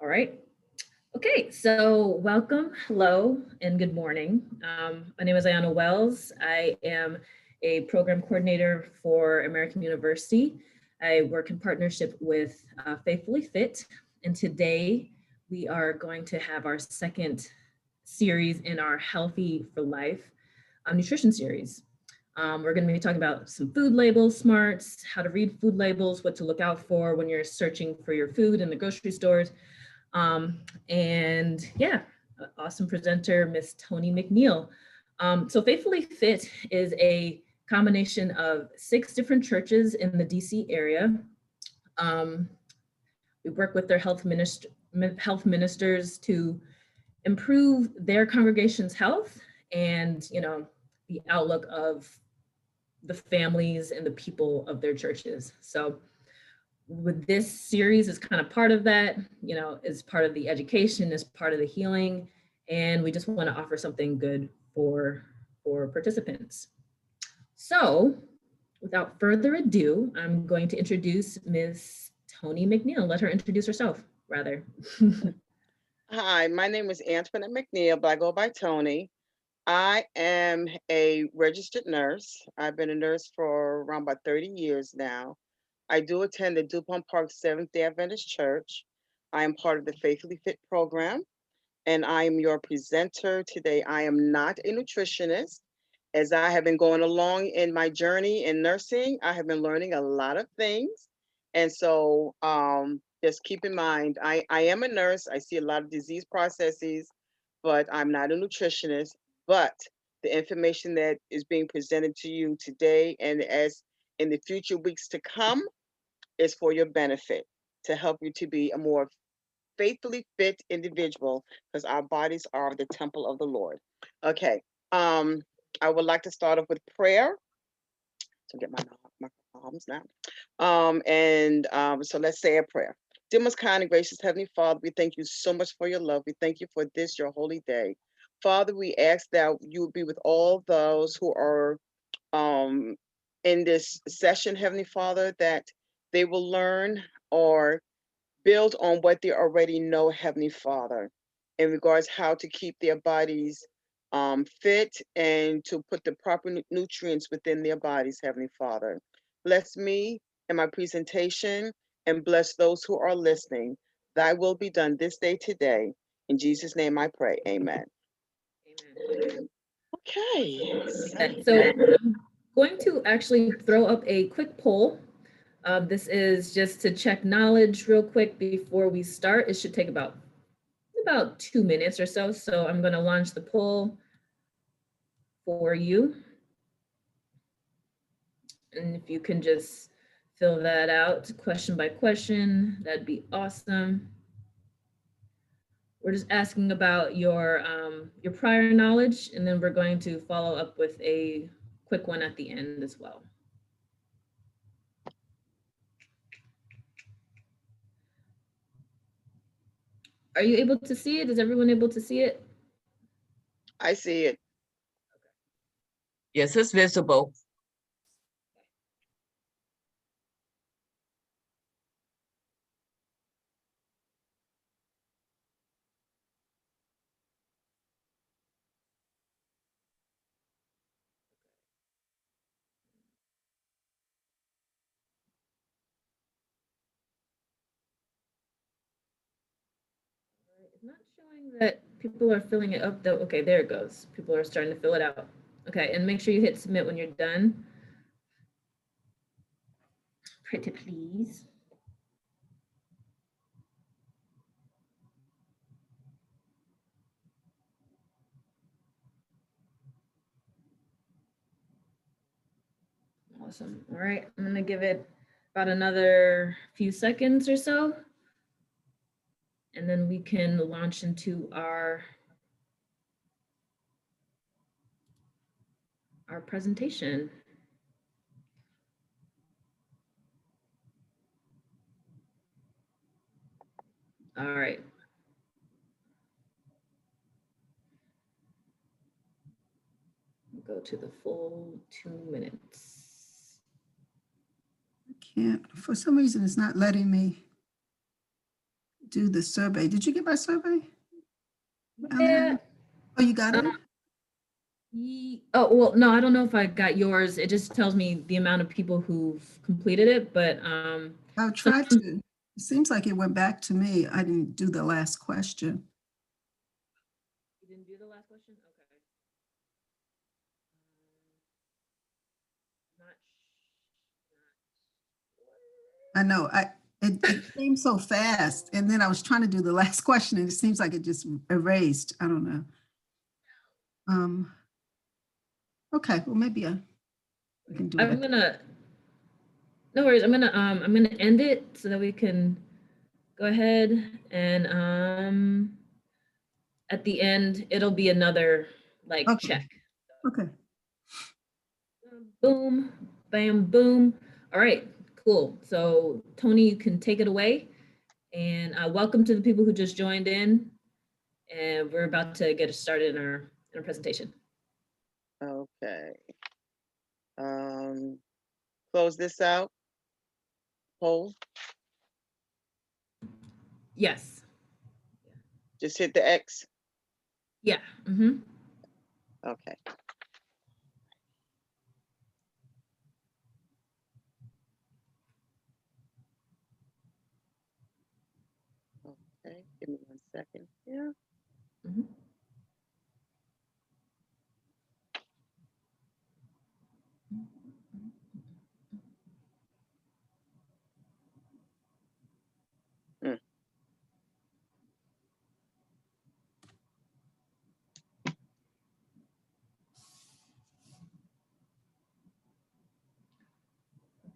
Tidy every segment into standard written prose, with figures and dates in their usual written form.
All right. Okay, so welcome, hello, and good morning. My name is Ayana Wells. I am a program coordinator for American University. I work in partnership with Faithfully Fit, and today we are going to have our second series in our Healthy for Life nutrition series. We're going to be talking about some food labels smarts, how to read food labels, what to look out for when you're searching for your food in the grocery stores. And yeah, awesome presenter, Miss Toni McNeil. So Faithfully Fit is a combination of 6 different churches in the DC area. Um, we work with their health ministers to improve their congregation's health and, the outlook of the families and the people of their churches. So with this series is kind of part of that, is part of the education, is part of the healing, and we just want to offer something good for participants. So without further ado, I'm going to introduce Ms. Toni McNeil. Let her introduce herself, rather. Hi, my name is Antoinette McNeil, but I go by Toni. I am a registered nurse. I've been a nurse for around about 30 years now. I do attend the DuPont Park Seventh-day Adventist Church. I am part of the Faithfully Fit program, and I am your presenter today. I am not a nutritionist. As I have been going along in my journey in nursing, I have been learning a lot of things. And so just keep in mind, I am a nurse. I see a lot of disease processes, but I'm not a nutritionist. But the information that is being presented to you today and as in the future weeks to come is for your benefit to help you to be a more faithfully fit individual because our bodies are the temple of the Lord. Okay. Um, I would like to start off with prayer to get my arms now. So let's say a prayer. Dear most kind and gracious Heavenly Father, we thank you so much for your love. We thank you for this, your holy day. Father, we ask that you would be with all those who are um, in this session, Heavenly Father, that they will learn or build on what they already know, Heavenly Father, in regards how to keep their bodies fit and to put the proper nutrients within their bodies, Heavenly Father. Bless me and my presentation and bless those who are listening. Thy will be done this day today. In Jesus' name I pray. Amen. Amen. Okay. So I'm going to actually throw up a quick poll. This is just to check knowledge real quick before we start. It should take about 2 minutes or so. So I'm going to launch the poll for you. And if you can just fill that out question by question, that'd be awesome. We're just asking about your prior knowledge, and then we're going to follow up with a quick one at the end as well. Are you able to see it? Is everyone able to see it? I see it. Yes, it's visible. It's not showing that people are filling it up though. Okay, there it goes. People are starting to fill it out. Okay, and make sure you hit submit when you're done. Pretty please. Awesome. All right, I'm gonna give it about another few seconds or so, and then we can launch into our presentation. All right. Go to the full 2 minutes. I can't, for some reason, it's not letting me do the survey. Did you get my survey? Yeah. Oh, you got it? Oh, well, no, I don't know if I got yours. It just tells me the amount of people who've completed it, but I tried to. It seems like it went back to me. I didn't do the last question. you didn't do the last question? Okay. Not I know. It came so fast, and then I was trying to do the last question, and it seems like it just erased. I don't know. Okay, well maybe I can do it. I'm gonna, no worries. I'm gonna end it so that we can go ahead and at the end it'll be another like Okay. check. Okay. Boom, bam, boom. All right, cool. So Tony, you can take it away. And welcome to the people who just joined in. And we're about to get started in our presentation. Okay. Close this out. Poll. Yes. Just hit the X. Yeah. Mm-hmm. Okay. Okay. Give me 1 second here. Mm-hmm.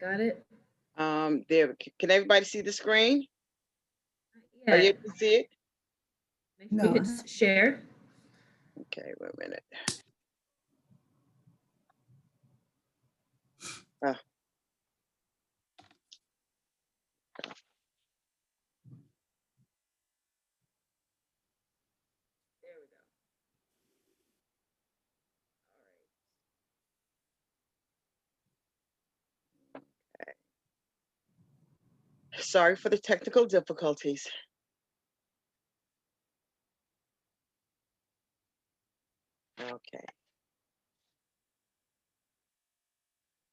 Got it. There. Can everybody see the screen? Yeah. Are you able to see it? Make sure No. you hit share. Okay, wait a minute. Oh. There we go. Sorry for the technical difficulties. Okay.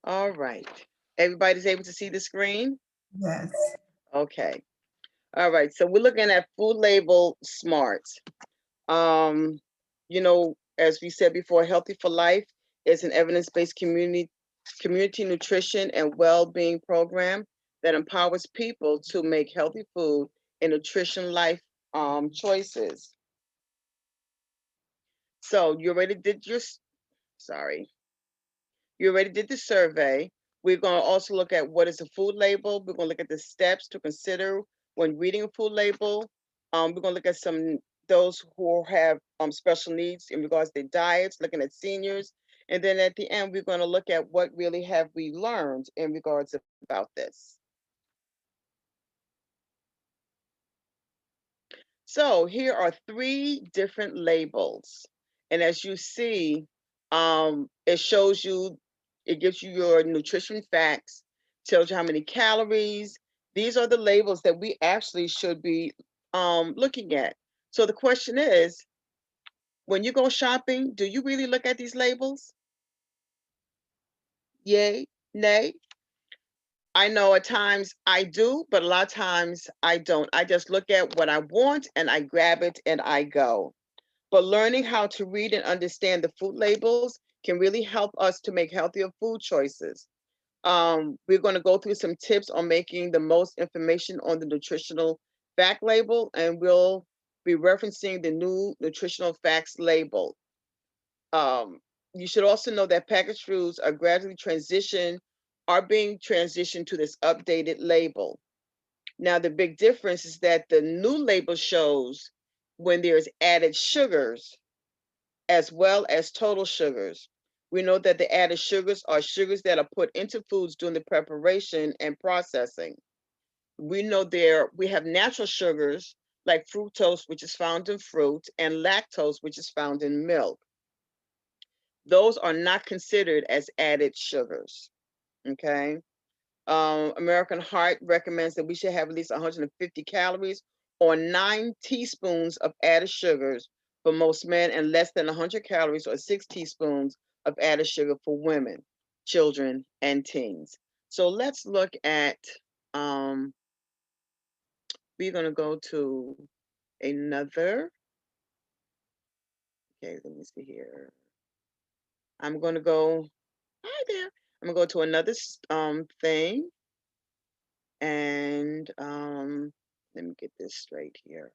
All right. Everybody's able to see the screen? Yes. Okay. All right. So we're looking at food label smarts. You know, as we said before, Healthy for Life is an evidence-based community nutrition and well-being program that empowers people to make healthy food and nutrition life choices. So you already did your, sorry, you already did the survey. We're going to also look at what is a food label. We're going to look at the steps to consider when reading a food label. We're going to look at those who have special needs in regards to their diets, looking at seniors. And then at the end, we're going to look at what really have we learned in regards about this. So here are 3 different labels. And as you see, it shows you, it gives you your nutrition facts, tells you how many calories. These are the labels that we actually should be looking at. So the question is, when you go shopping, do you really look at these labels? Yay, nay? I know at times I do, but a lot of times I don't. I just look at what I want and I grab it and I go. But learning how to read and understand the food labels can really help us to make healthier food choices. We're going to go through some tips on making the most information on the nutritional fact label, and we'll be referencing the new nutritional facts label. You should also know that packaged foods are being transitioned to this updated label. Now, the big difference is that the new label shows when there's added sugars as well as total sugars. We know that the added sugars are sugars that are put into foods during the preparation and processing. We know we have natural sugars like fructose, which is found in fruit, and lactose, which is found in milk. Those are not considered as added sugars, okay? American Heart recommends that we should have at least 150 calories or 9 teaspoons of added sugars for most men, and less than 100 calories or 6 teaspoons of added sugar for women, children, and teens. So let's look at, we're going to go to another. Okay, let me see here. I'm going to go, hi there. I'm going to go to another thing. And let me get this straight here.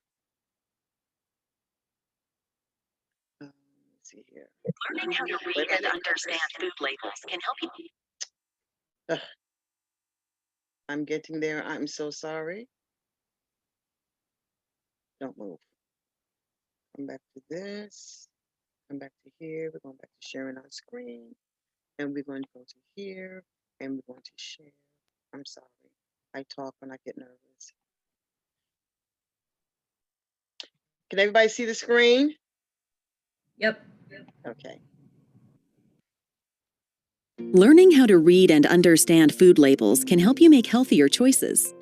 Let's see here. Learning how to read and understand food labels can help you. Ugh. I'm getting there. I'm so sorry. Don't move. Come back to this. Come back to here. We're going back to sharing our screen. And we're going to go to here. And we're going to share. I'm sorry. I talk when I get nervous. Can everybody see the screen? Yep. Okay. Learning how to read and understand food labels can help you make healthier choices.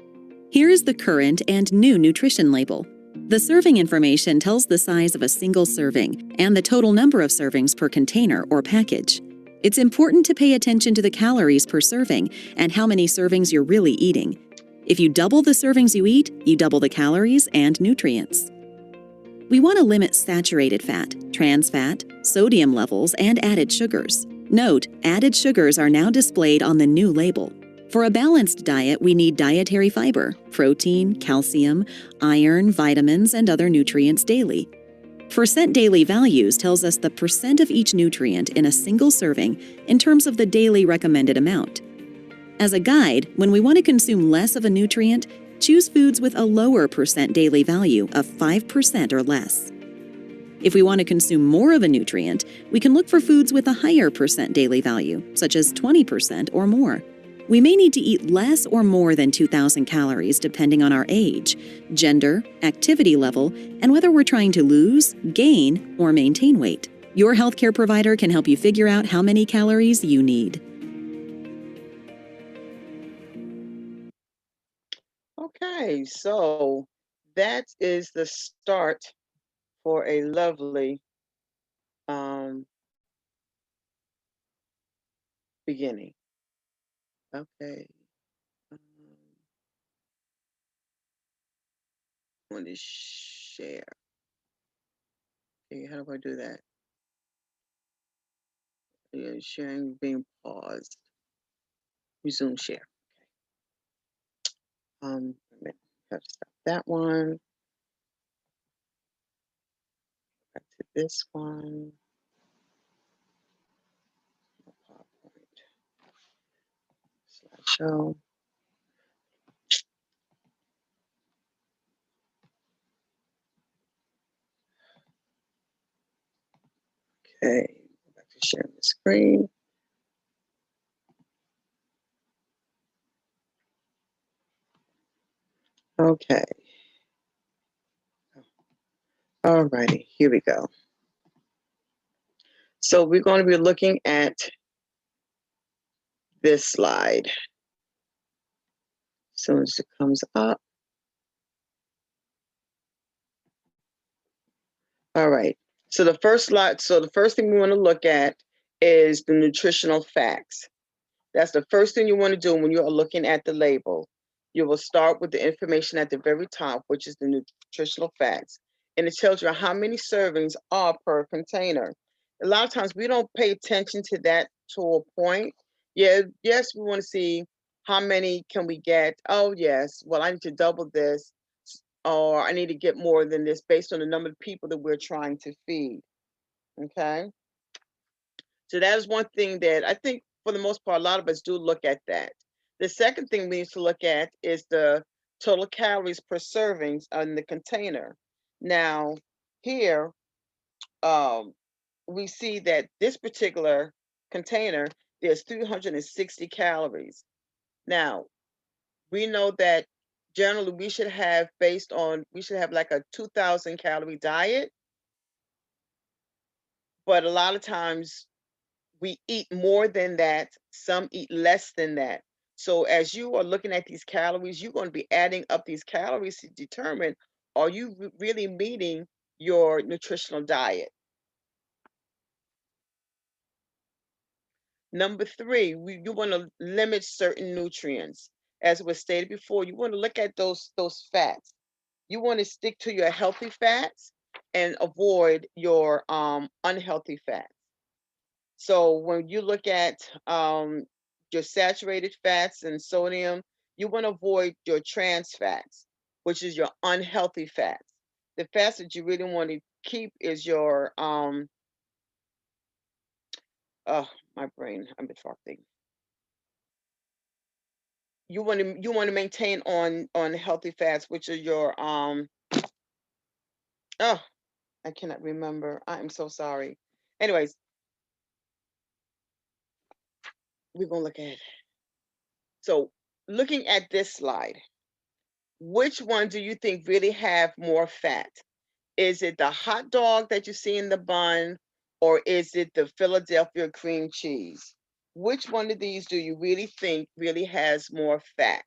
Here is the current and new nutrition label. The serving information tells the size of a single serving and the total number of servings per container or package. It's important to pay attention to the calories per serving and how many servings you're really eating. If you double the servings you eat, you double the calories and nutrients. We want to limit saturated fat, trans fat, sodium levels, and added sugars. Note, added sugars are now displayed on the new label. For a balanced diet, we need dietary fiber, protein, calcium, iron, vitamins, and other nutrients daily. Percent daily values tells us the percent of each nutrient in a single serving in terms of the daily recommended amount. As a guide, when we want to consume less of a nutrient, choose foods with a lower percent daily value of 5% or less. If we want to consume more of a nutrient, we can look for foods with a higher percent daily value, such as 20% or more. We may need to eat less or more than 2,000 calories depending on our age, gender, activity level, and whether we're trying to lose, gain, or maintain weight. Your healthcare provider can help you figure out how many calories you need. Okay, so that is the start for a lovely beginning. Okay. I want to share. Okay, how do I do that? Yeah, sharing being paused. Resume share. Okay. Have to stop that one. Back to this one. PowerPoint. Slideshow. Okay, go back to sharing the screen. Okay. All righty, here we go. So we're going to be looking at this slide. As soon as it comes up. All right. So the first slide, so the first thing we want to look at is the nutritional facts. That's the first thing you want to do when you are looking at the label. You will start with the information at the very top, which is the nutritional facts. And it tells you how many servings are per container. A lot of times we don't pay attention to that to a point. Yeah, yes, we want to see how many can we get. Oh, yes, well, I need to double this, or I need to get more than this based on the number of people that we're trying to feed. Okay. So that is one thing that I think for the most part, a lot of us do look at that. The second thing we need to look at is the total calories per servings in the container. Now, here, we see that this particular container, there's 360 calories. Now, we know that generally we should have like a 2,000 calorie diet, but a lot of times we eat more than that, some eat less than that. So as you are looking at these calories, you're going to be adding up these calories to determine Are you really meeting your nutritional diet? Number three, you want to limit certain nutrients. As was stated before, you want to look at those fats. You want to stick to your healthy fats and avoid your unhealthy fats. So when you look at your saturated fats and sodium, you want to avoid your trans fats, which is your unhealthy fats. The fats that you really want to keep is your oh, my brain, I'm distracting. You want to maintain on healthy fats, which are your oh, I cannot remember. I am so sorry. Anyways, we're gonna look at it. So looking at this slide, which one do you think really have more fat? Is it the hot dog that you see in the bun, or is it the Philadelphia cream cheese? Which one of these do you really think really has more fat?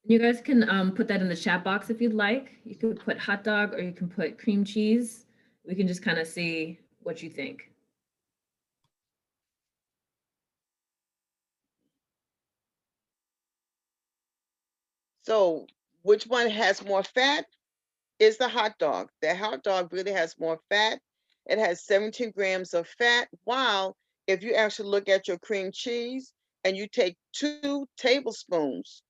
You guys can put that in the chat box if you'd like. You could put hot dog or you can put cream cheese. We can just kind of see what you think. So, which one has more fat? Is the hot dog. The hot dog really has more fat. It has 17 grams of fat, while if you actually look at your cream cheese and you take 2 tablespoons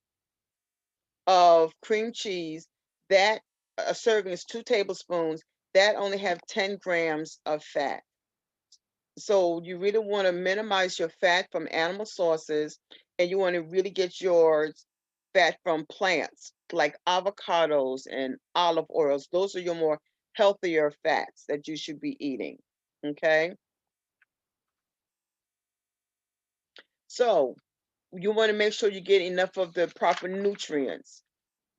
of cream cheese, that a serving is 2 tablespoons, that only have 10 grams of fat. So you really want to minimize your fat from animal sources, and you want to really get your fat from plants like avocados and olive oils. Those are your more healthier fats that you should be eating. Okay. So you want to make sure you get enough of the proper nutrients.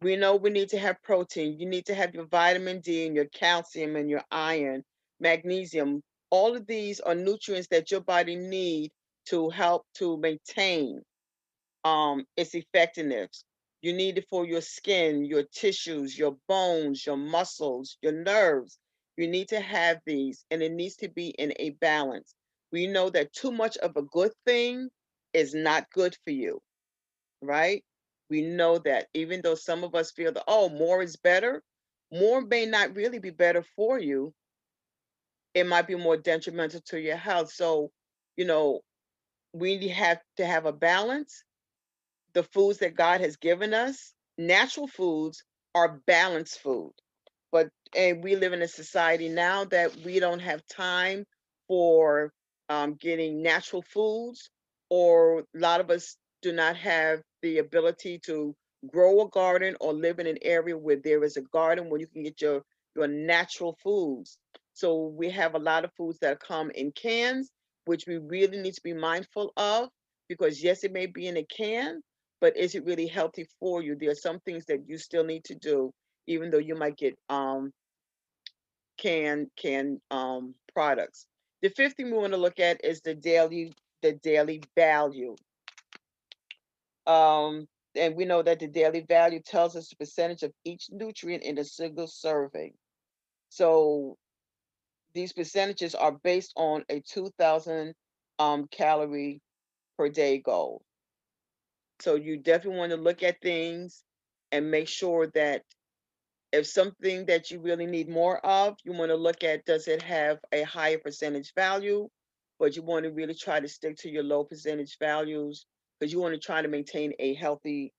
We know we need to have protein. You need to have your vitamin D and your calcium and your iron, magnesium. All of these are nutrients that your body need to help to maintain its effectiveness. You need it for your skin, your tissues, your bones, your muscles, your nerves. You need to have these, and it needs to be in a balance. We know that too much of a good thing is not good for you, right? We know that even though some of us feel that, oh, more is better, more may not really be better for you. It might be more detrimental to your health. So, you know, we have to have a balance. The foods that God has given us, natural foods, are balanced food. But and we live in a society now that we don't have time for getting natural foods, or a lot of us do not have the ability to grow a garden or live in an area where there is a garden where you can get your natural foods. So we have a lot of foods that come in cans, which we really need to be mindful of, because yes, it may be in a can, but is it really healthy for you? There are some things that you still need to do, even though you might get canned products. The fifth thing we want to look at is the daily value. Um, and we know that the daily value tells us the percentage of each nutrient in a single serving. So these percentages are based on a 2,000 calorie per day goal. So you definitely want to look at things and make sure that if something that you really need more of, you want to look at, does it have a higher percentage value? But you want to really try to stick to your low percentage values, because you want to try to maintain a healthy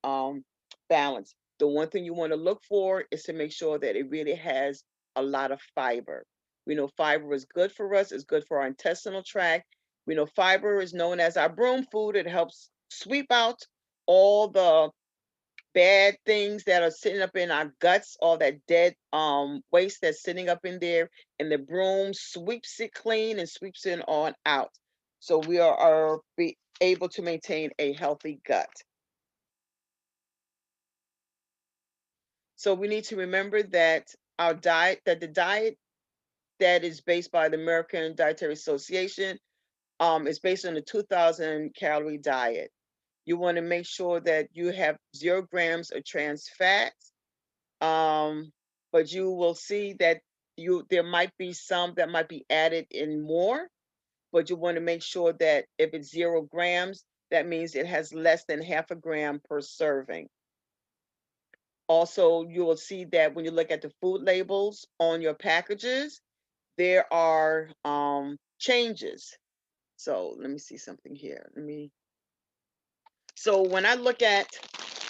balance. The one thing you want to look for is to make sure that it really has a lot of fiber. We know fiber is good for us, it's good for our intestinal tract. We know fiber is known as our broom food. It helps sweep out all the bad things that are sitting up in our guts, all that dead waste that's sitting up in there, and the broom sweeps it clean and sweeps it on out. So we are be able to maintain a healthy gut. So we need to remember that the diet that is based by the American Dietary Association is based on a 2,000 calorie diet. You want to make sure that you have 0 grams of trans fats, But you will see that there might be some that might be added in more, but you want to make sure that if it's 0 grams, that means it has less than half a gram per serving. Also, you will see that when you look at the food labels on your packages, there are changes. So let me see something here. So when I look at,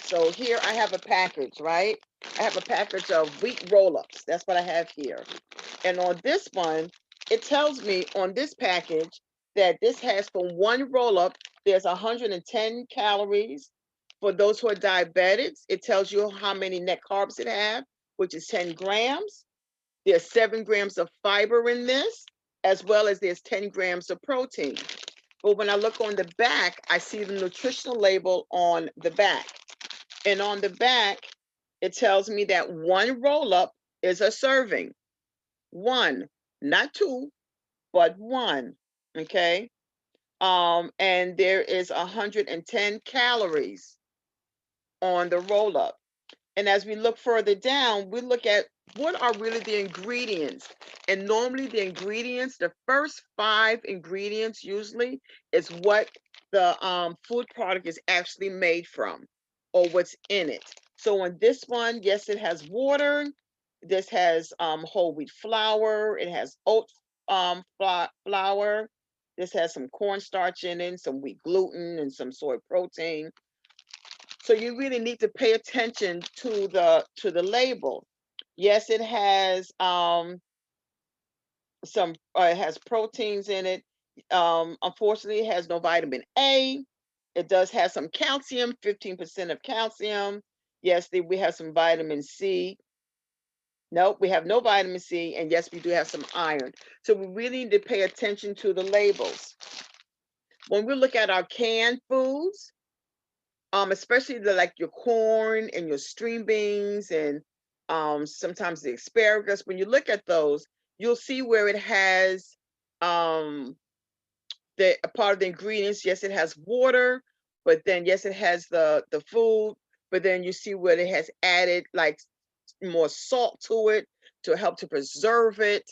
so here I have a package, right? I have a package of wheat roll-ups. That's what I have here. And on this one, it tells me on this package that this has for one roll-up, there's 110 calories. For those who are diabetics, it tells you how many net carbs it has, which is 10 grams. There's 7 grams of fiber in this, as well as there's 10 grams of protein. But when I look on the back, I see the nutritional label on the back. And on the back, it tells me that one roll-up is a serving. One, not 2, but 1, okay? And there is 110 calories on the roll-up. And as we look further down, we look at what are really the ingredients. And normally the ingredients, the first 5 ingredients usually is what the food product is actually made from or what's in it. So on this one, yes, it has water. This has whole wheat flour. It has oat flour. This has some cornstarch in it, some wheat gluten, and some soy protein. So you really need to pay attention to the label. Yes, it has it has proteins in it. Unfortunately, it has no vitamin A. It does have some calcium, 15% of calcium. Yes, we have some vitamin C. Nope, we have no vitamin C, and yes, we do have some iron. So we really need to pay attention to the labels. When we look at our canned foods, especially like your corn and your string beans and sometimes the asparagus, when you look at those, you'll see where it has the a part of the ingredients. Yes, it has water, but then yes, it has the food, but then you see where it has added like more salt to it to help to preserve it.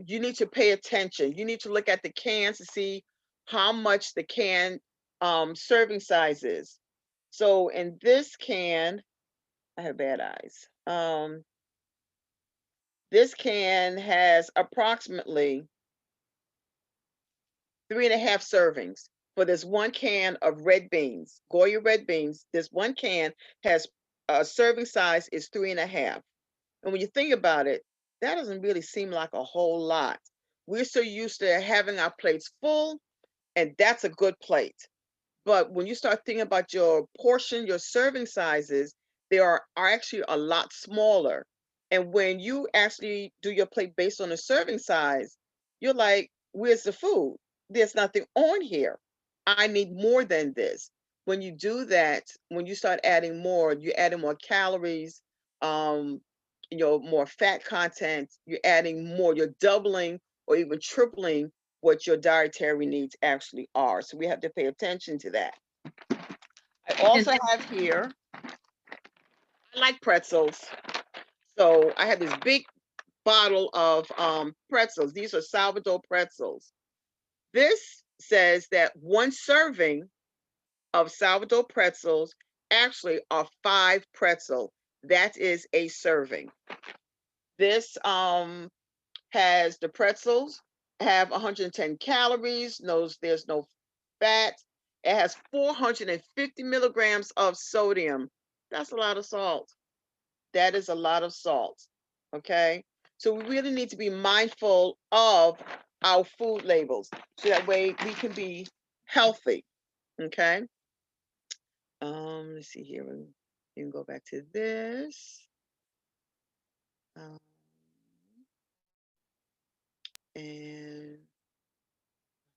You need to pay attention. You need to look at the cans to see how much the can serving size is. So in this can, I have bad eyes. This can has approximately 3.5 servings for this one can of red beans, Goya red beans. This one can has a serving size is 3.5. And when you think about it, that doesn't really seem like a whole lot. We're so used to having our plates full, and that's a good plate. But when you start thinking about your portion, your serving sizes, they are actually a lot smaller. And when you actually do your plate based on the serving size, you're like, where's the food? There's nothing on here. I need more than this. When you do that, when you start adding more, you're adding more calories, um, more fat content, you're adding more, you're doubling or even tripling what your dietary needs actually are. So we have to pay attention to that. I also have here, I like pretzels. So I have this big bottle of pretzels. These are sourdough pretzels. This says that one serving of sourdough pretzels actually are 5 pretzel. That is a serving. This has the pretzels have 110 calories. There's no fat. It has 450 milligrams of sodium. That's a lot of salt. That is a lot of salt. Okay. So we really need to be mindful of our food labels so that way we can be healthy. Okay. Let's see here. We can go back to this. And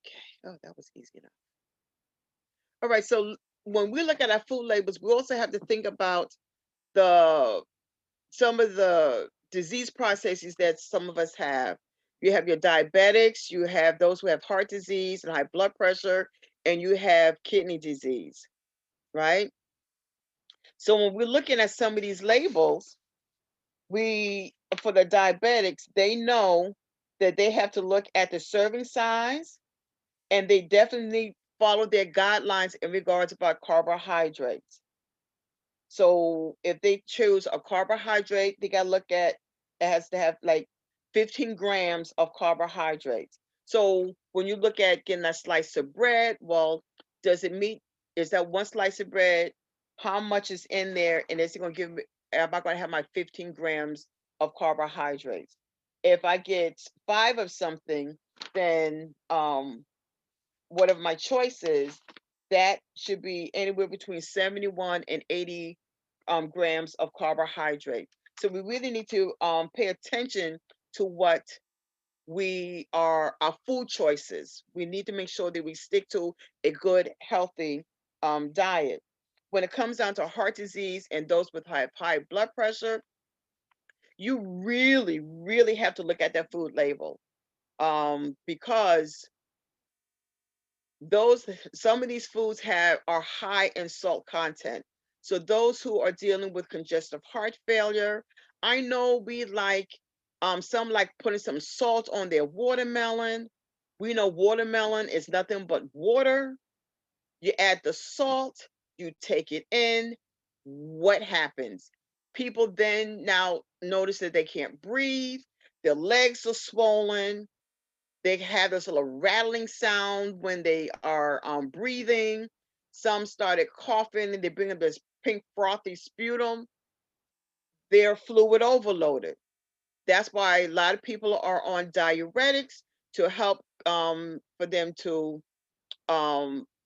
okay. Oh, that was easy enough. All right. So when we look at our food labels, we also have to think about some of the disease processes that some of us have. You have your diabetics, you have those who have heart disease and high blood pressure, and you have kidney disease, right? So when we're looking at some of these labels, for the diabetics, they know that they have to look at the serving size, and they definitely follow their guidelines in regards about carbohydrates. So if they choose a carbohydrate, they gotta look at, it has to have like 15 grams of carbohydrates. So when you look at getting a slice of bread, well, does it meet, is that one slice of bread, how much is in there, and is it gonna give me, am I gonna have my 15 grams of carbohydrates? If I get 5 of something, then whatever my choice is, that should be anywhere between 71 and 80 grams of carbohydrate. So we really need to pay attention to what we are, our food choices. We need to make sure that we stick to a good, healthy diet. When it comes down to heart disease and those with high blood pressure, you really, really have to look at that food label, because those, some of these foods are high in salt content. So those who are dealing with congestive heart failure, I know we like, some like putting some salt on their watermelon. We know watermelon is nothing but water. You add the salt, you take it in. What happens? People then now notice that they can't breathe, their legs are swollen, they have this little rattling sound when they are breathing. Some started coughing and they bring up this pink frothy sputum. They're fluid overloaded. That's why a lot of people are on diuretics to help, for them to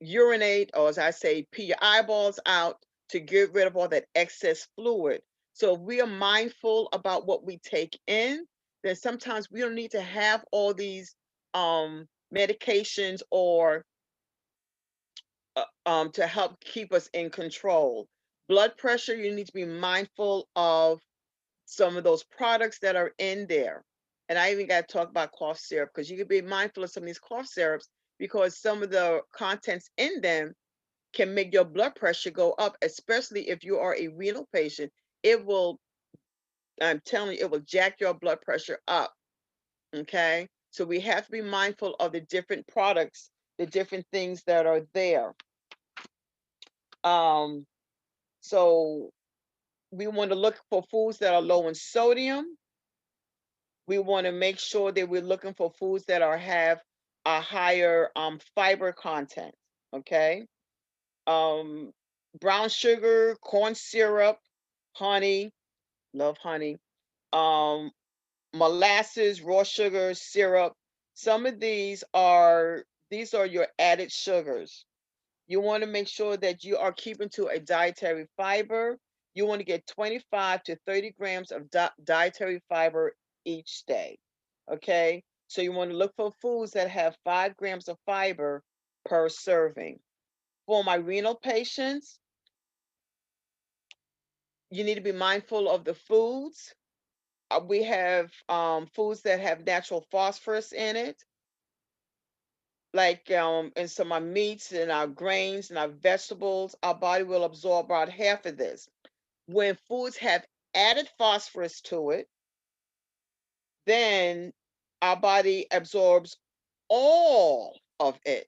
urinate, or as I say, pee your eyeballs out to get rid of all that excess fluid. So if we are mindful about what we take in, then sometimes we don't need to have all these medications or to help keep us in control. Blood pressure, you need to be mindful of some of those products that are in there. And I even got to talk about cough syrup, because you can be mindful of some of these cough syrups, because some of the contents in them can make your blood pressure go up, especially if you are a renal patient. It will, I'm telling you, it will jack your blood pressure up. Okay. So we have to be mindful of the different products, the different things that are there. Um, so we want to look for foods that are low in sodium. We want to make sure that we're looking for foods that have a higher fiber content. Okay. Um, brown sugar, corn syrup, honey, love honey, um, molasses, raw sugar, syrup. Some of these are your added sugars. You want to make sure that you are keeping to a dietary fiber. You want to get 25 to 30 grams of dietary fiber each day. Okay, so you want to look for foods that have 5 grams of fiber per serving. For my renal patients, you need to be mindful of the foods. We have foods that have natural phosphorus in it, like in some of our meats and our grains and our vegetables. Our body will absorb about half of this. When foods have added phosphorus to it, then our body absorbs all of it.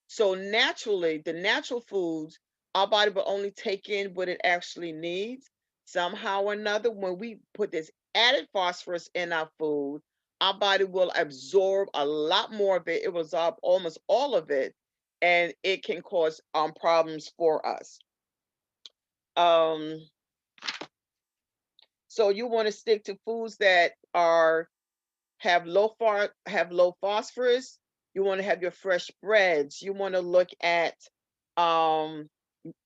So naturally, the natural foods, our body will only take in what it actually needs. Somehow or another, when we put this added phosphorus in our food, our body will absorb a lot more of it. It will absorb almost all of it, and it can cause problems for us. Um, so you want to stick to foods that have low phosphorus. You want to have your fresh breads. You want to look at um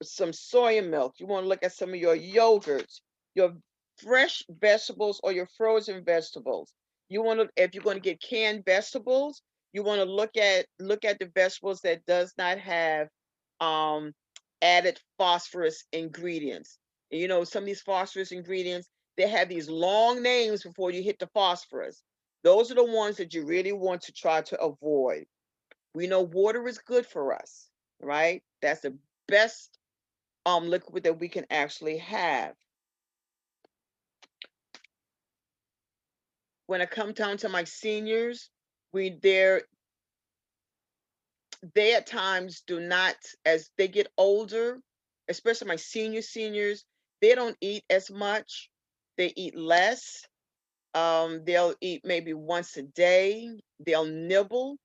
some soya milk. You want to look at some of your yogurts, your fresh vegetables or your frozen vegetables. You want to, if you're going to get canned vegetables, you want to look at the vegetables that does not have um added phosphorus ingredients. And you know, some of these phosphorus ingredients, they have these long names before you hit the phosphorus. Those are the ones that you really want to try to avoid. We know water is good for us, right? That's the best liquid that we can actually have. when it comes down to my seniors, they at times do not, as they get older, especially my seniors, they don't eat as much. They eat less. They'll eat maybe once a day. They'll nibble.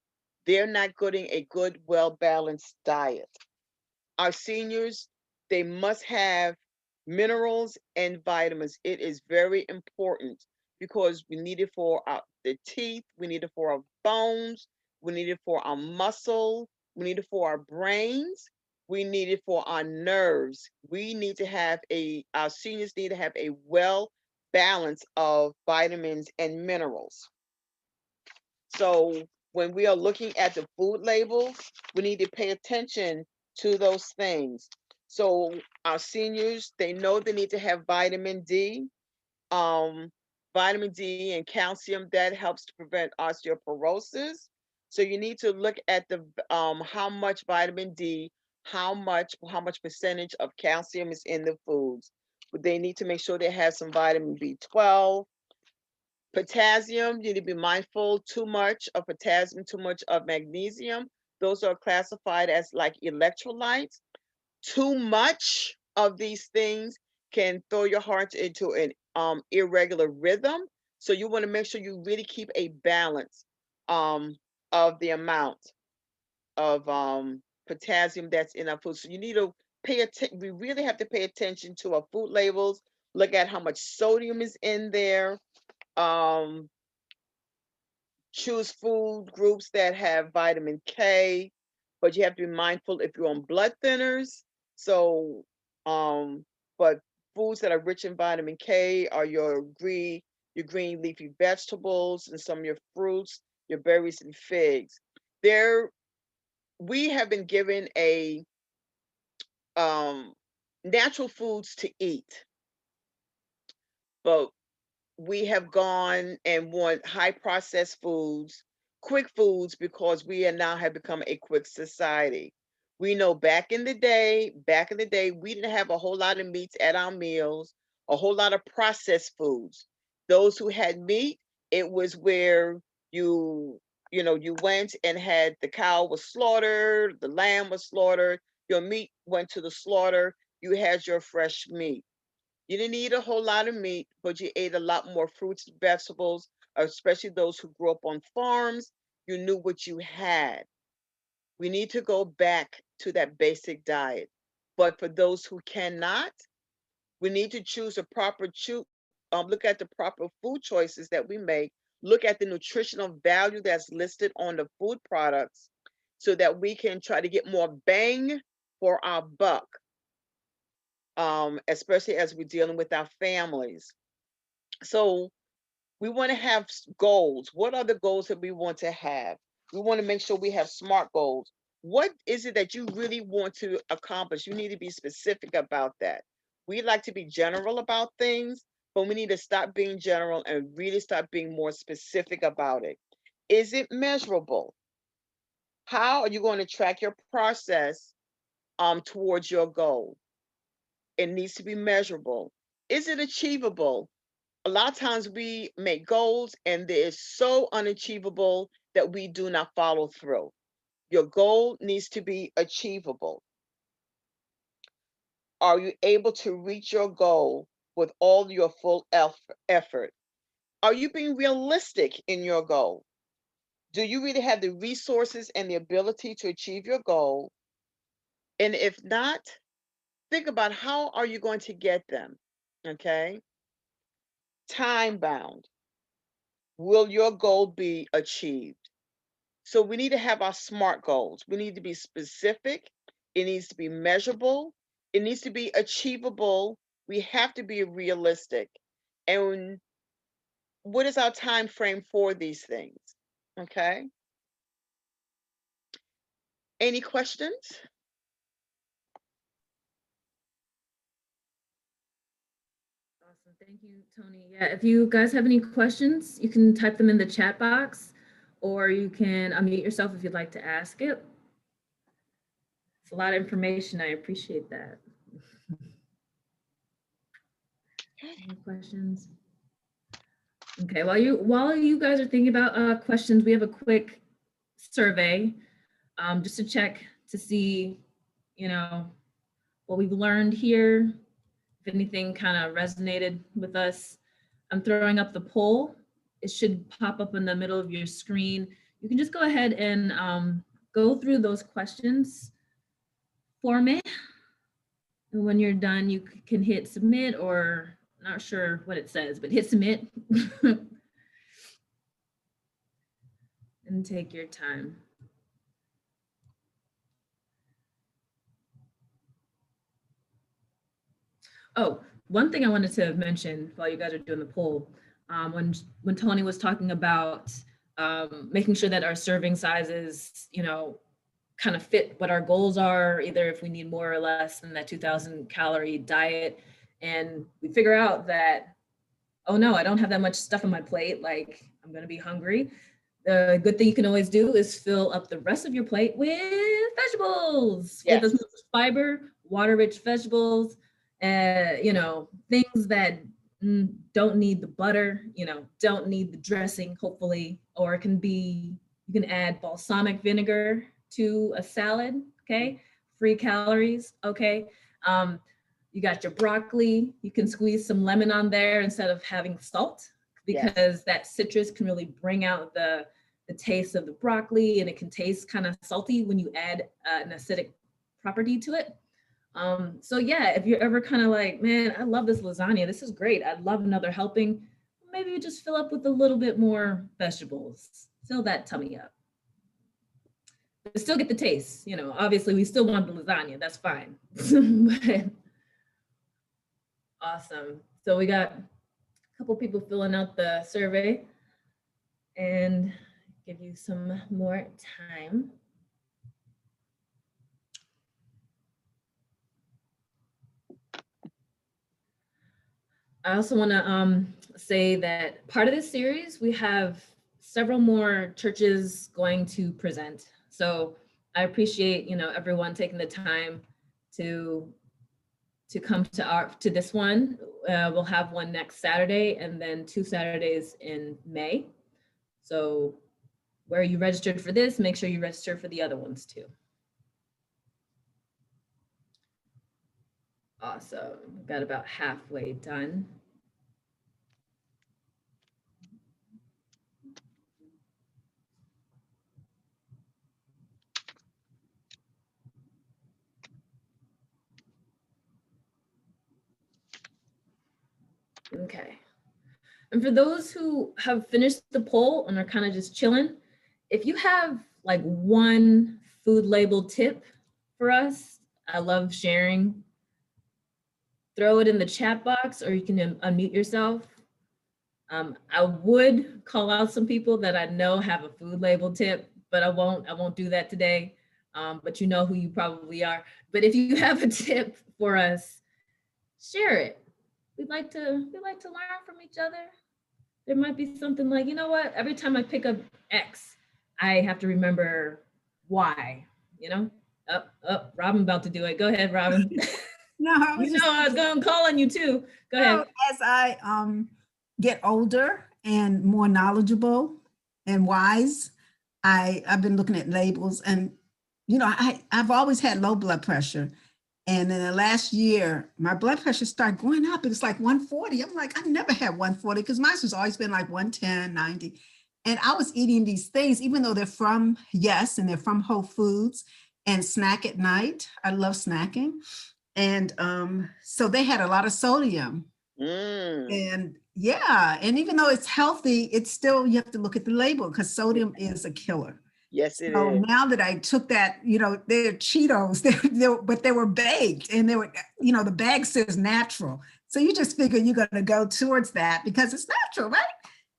They're not getting a good, well-balanced diet. Our seniors, they must have minerals and vitamins. It is very important because we need it for the teeth, we need it for our bones, we need it for our muscle, we need it for our brains, we need it for our nerves. We need to have our seniors need to have a well balance of vitamins and minerals. So when we are looking at the food labels, we need to pay attention to those things. So our seniors, they know they need to have vitamin D. Um, Vitamin D and calcium, that helps to prevent osteoporosis. So you need to look at the how much vitamin D, how much percentage of calcium is in the foods. They need to make sure they have some vitamin B12. Potassium, you need to be mindful, too much of potassium, too much of magnesium. Those are classified as like electrolytes. Too much of these things can throw your heart into an irregular rhythm. So you want to make sure you really keep a balance um, of the amount of potassium that's in our food. So you need to pay attention. We really have to pay attention to our food labels. Look at how much sodium is in there. Um, Choose food groups that have vitamin K, but you have to be mindful if you're on blood thinners. So, but foods that are rich in vitamin K are your green leafy vegetables and some of your fruits, your berries and figs. There, we have been given a natural foods to eat, but we have gone and want high processed foods, quick foods, because we are now have become a quick society. We know back in the day, we didn't have a whole lot of meats at our meals, a whole lot of processed foods. Those who had meat, it was where you, you went and had the cow was slaughtered, the lamb was slaughtered, your meat went to the slaughter, you had your fresh meat. You didn't eat a whole lot of meat, but you ate a lot more fruits and vegetables, especially those who grew up on farms. You knew what you had. We need to go back to that basic diet. But for those who cannot, we need to choose a look at the proper food choices that we make, look at the nutritional value that's listed on the food products so that we can try to get more bang for our buck, especially as we're dealing with our families. So we want to have goals. What are the goals that we want to have? We want to make sure we have SMART goals. What is it that you really want to accomplish? You need to be specific about that. We like to be general about things, but we need to stop being general and really start being more specific about it. Is it measurable? How are you going to track your process towards your goal? It needs to be measurable. Is it achievable? A lot of times we make goals and they're so unachievable that we do not follow through. Your goal needs to be achievable. Are you able to reach your goal with all your full effort? Are you being realistic in your goal? Do you really have the resources and the ability to achieve your goal? And if not, think about how are you going to get them? Okay? Time bound. Will your goal be achieved? So we need to have our SMART goals. We need to be specific. It needs to be measurable. It needs to be achievable. We have to be realistic. And what is our time frame for these things? Okay. Any questions? Awesome. Thank you, Tony. Yeah, if you guys have any questions, you can type them in the chat box or you can unmute yourself if you'd like to ask it. It's a lot of information. I appreciate that. Any questions? Okay, while you guys are thinking about questions, we have a quick survey just to check to see, you know, what we've learned here, if anything kind of resonated with us. I'm throwing up the poll. It should pop up in the middle of your screen. You can just go ahead and go through those questions for me. And when you're done, you can hit submit, or not sure what it says, but hit submit and take your time. Oh, one thing I wanted to mention while you guys are doing the poll, when Tony was talking about making sure that our serving sizes, you know, kind of fit what our goals are, either if we need more or less than that 2,000 calorie diet, and we figure out that, oh no, I don't have that much stuff on my plate, like I'm gonna be hungry. The good thing you can always do is fill up the rest of your plate with vegetables, with as much fiber, water-rich vegetables, you know, things that don't need the butter, you know, don't need the dressing, hopefully, or it can be, you can add balsamic vinegar to a salad, okay? Free calories, okay? You got your broccoli, you can squeeze some lemon on there instead of having salt, because that citrus can really bring out the taste of the broccoli, and it can taste kind of salty when you add an acidic property to it. So yeah, if you're ever kind of like, man, I love this lasagna, this is great, I'd love another helping, maybe you just fill up with a little bit more vegetables, fill that tummy up. But still get the taste, you know, obviously we still want the lasagna, that's fine. But, awesome. So we got a couple people filling out the survey, and give you some more time. I also want to say that part of this series, we have several more churches going to present. So I appreciate, you know, everyone taking the time to come to this one. We'll have one next Saturday and then 2 Saturdays in May. So where you registered for this, make sure you register for the other ones too. Awesome, we've got about halfway done. Okay. And for those who have finished the poll and are kind of just chilling, if you have like one food label tip for us, I love sharing. Throw it in the chat box, or you can unmute yourself. I would call out some people that I know have a food label tip, but I won't do that today. But you know who you probably are. But if you have a tip for us, share it. We like to learn from each other. There might be something like, you know what, every time I pick up X, I have to remember Y, you know? Robin about to do it. Go ahead, Robin. No, I was I was going to call on you too. Go ahead. As I get older and more knowledgeable and wise, I've been looking at labels, and you know, I've always had low blood pressure. And in the last year, my blood pressure started going up. It was like 140. I'm like, I never had 140 because mine has always been like 110, 90. And I was eating these things, even though they're from Yes, and they're from Whole Foods, and snack at night. I love snacking. And so they had a lot of sodium. And yeah, and even though it's healthy, it's still, you have to look at the label because sodium is a killer. Yes, it So is. now that I took that, you know, they're Cheetos, but they were baked, and they were, you know, the bag says natural. So you just figure you're going to go towards that because it's natural, right?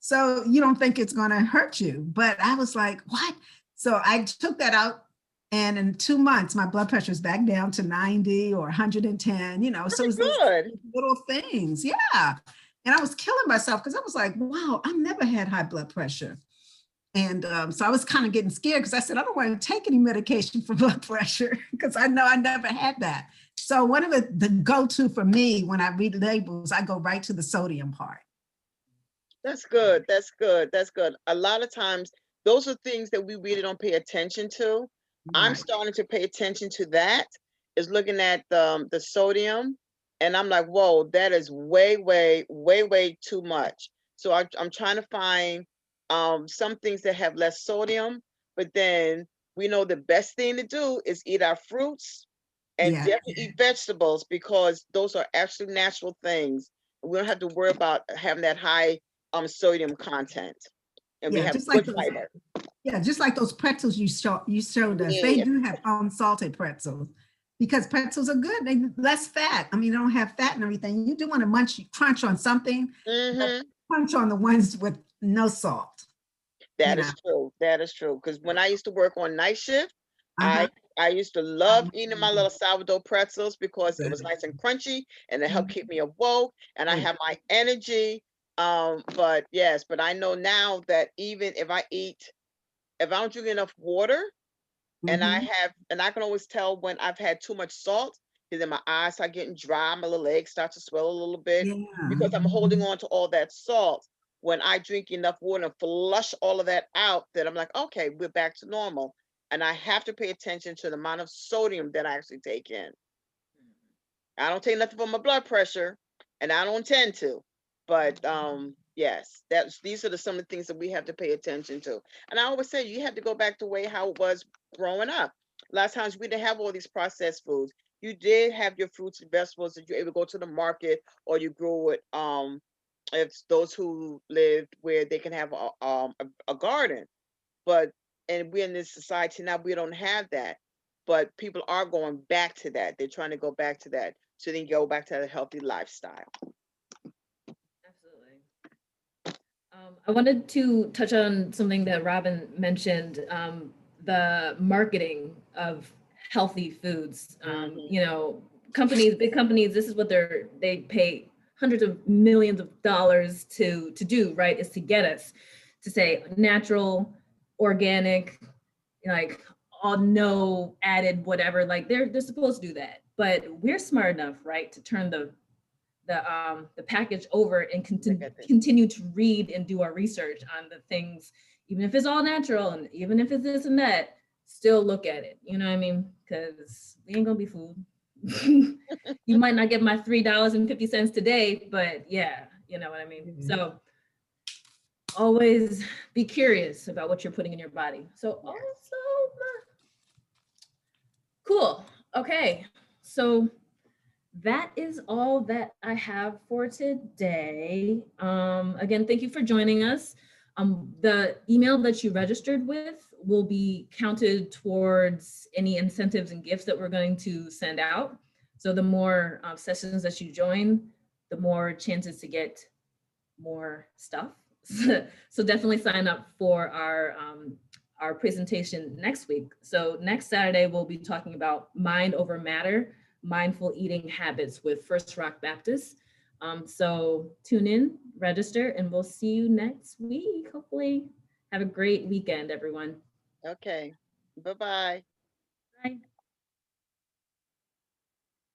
So you don't think it's going to hurt you. But I was like, what? So I took that out, and in 2 months, my blood pressure is back down to 90 or 110, you know, so it was Good. little things. Yeah. And I was killing myself because I was like, wow, I've never had high blood pressure. And so I was kind of getting scared because I said, I don't want to take any medication for blood pressure because I know I never had that. So one of the go-to for me when I read labels, I go right to the sodium part. That's good. That's good. That's good. A lot of times, those are things that we really don't pay attention to. I'm Right. starting to pay attention to that. Is looking at the sodium, and I'm like, whoa, that is way, way, way, way too much. So I'm trying to find some things that have less sodium, but then we know the best thing to do is eat our fruits and Yeah. definitely eat vegetables because those are actually natural things. We don't have to worry about having that high sodium content, and we Yeah. have Just like good those. fiber. Yeah, just like those pretzels you showed us. They Yeah. do have unsalted pretzels because pretzels are good. They less fat. I mean, they don't have fat and everything. You do want to crunch on something, but Hmm. crunch on the ones with no salt. You That know. is true. That is true. Because when I used to work on night shift, Uh-huh. I used to love eating my little sourdough pretzels because it was nice and crunchy and it helped keep me awoke and I have my energy. But yes, but I know now that even if I don't drink enough water, and Mm-hmm. I can always tell when I've had too much salt because then my eyes start getting dry, my little legs start to swell a little bit Yeah. because I'm holding on to all that salt. When I drink enough water and flush all of that out, then I'm like, okay, we're back to normal. And I have to pay attention to the amount of sodium that I actually take in. I don't take nothing for my blood pressure, and I don't intend to. But yes, these are some of the things that we have to pay attention to. And I always say you have to go back to way how it was growing up. A lot of times we didn't have all these processed foods. You did have your fruits and vegetables that you able to go to the market or you grow it. It's those who live where they can have a garden. But and we're in this society now, we don't have that. But people are going back to that. They're trying to go back to that so they can go back to a healthy lifestyle. Absolutely. I wanted to touch on something that Robin mentioned, the marketing of healthy foods. Mhm. You know, companies, big companies, this is what they pay hundreds of millions of dollars to do, right? Is to get us to say natural, organic, like all no added whatever. Like they're supposed to do that, but we're smart enough, right, to turn the package over and I got that. continue to read and do our research on the things, even if it's all natural and even if it's this and that, still look at it. You know what I mean? Because we ain't gonna be fooled. You might not get my $3.50 today, but yeah, you know what I mean? So always be curious about what you're putting in your body. So Yes. also, cool. Okay. So that is all that I have for today. Again, thank you for joining us. The email that you registered with will be counted towards any incentives and gifts that we're going to send out. So the more sessions that you join, the more chances to get more stuff. So definitely sign up for our presentation next week. So next Saturday, we'll be talking about mind over matter, mindful eating habits with First Rock Baptist. So tune in, register, and we'll see you next week. Hopefully have a great weekend, everyone. Okay. Bye-bye. Bye.